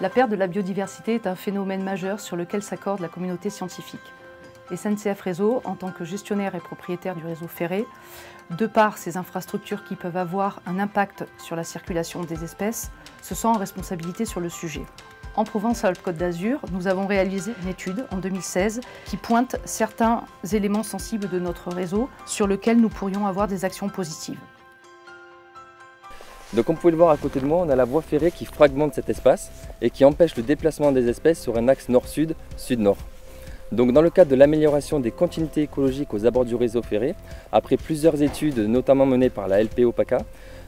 La perte de la biodiversité est un phénomène majeur sur lequel s'accorde la communauté scientifique. SNCF Réseau, en tant que gestionnaire et propriétaire du réseau ferré, de par ces infrastructures qui peuvent avoir un impact sur la circulation des espèces, se sent en responsabilité sur le sujet. En Provence-Alpes-Côte d'Azur, nous avons réalisé une étude en 2016 qui pointe certains éléments sensibles de notre réseau sur lesquels nous pourrions avoir des actions positives. Donc comme vous pouvez le voir à côté de moi, on a la voie ferrée qui fragmente cet espace et qui empêche le déplacement des espèces sur un axe nord-sud, sud-nord. Donc dans le cadre de l'amélioration des continuités écologiques aux abords du réseau ferré, après plusieurs études notamment menées par la LPO PACA,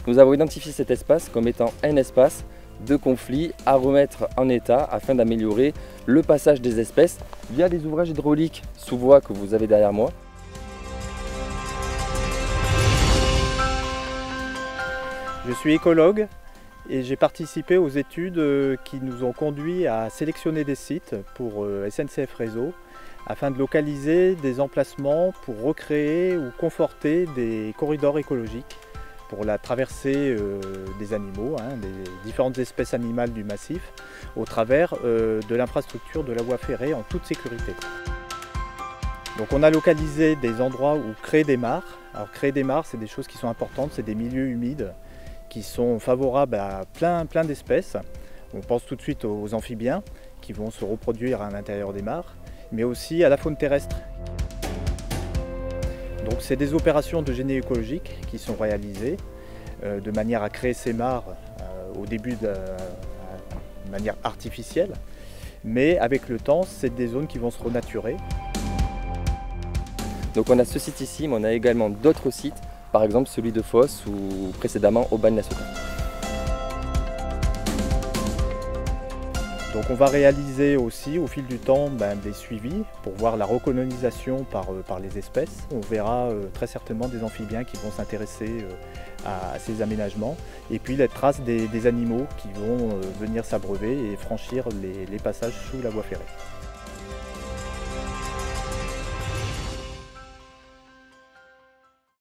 nous avons identifié cet espace comme étant un espace de conflit à remettre en état afin d'améliorer le passage des espèces via des ouvrages hydrauliques sous voie que vous avez derrière moi. Je suis écologue et j'ai participé aux études qui nous ont conduit à sélectionner des sites pour SNCF Réseau afin de localiser des emplacements pour recréer ou conforter des corridors écologiques pour la traversée des animaux, des différentes espèces animales du massif, au travers de l'infrastructure de la voie ferrée en toute sécurité. Donc on a localisé des endroits où créer des mares. Alors créer des mares, c'est des choses qui sont importantes, c'est des milieux humides qui sont favorables à plein d'espèces. On pense tout de suite aux amphibiens qui vont se reproduire à l'intérieur des mares, mais aussi à la faune terrestre. Donc c'est des opérations de génie écologique qui sont réalisées de manière à créer ces mares au début de manière artificielle, mais avec le temps, c'est des zones qui vont se renaturer. Donc on a ce site ici, mais on a également d'autres sites, par exemple celui de Fos ou précédemment Aubagne-la-Sauterre. Donc on va réaliser aussi au fil du temps des suivis pour voir la recolonisation par les espèces. On verra très certainement des amphibiens qui vont s'intéresser à ces aménagements et puis les traces des animaux qui vont venir s'abreuver et franchir les passages sous la voie ferrée.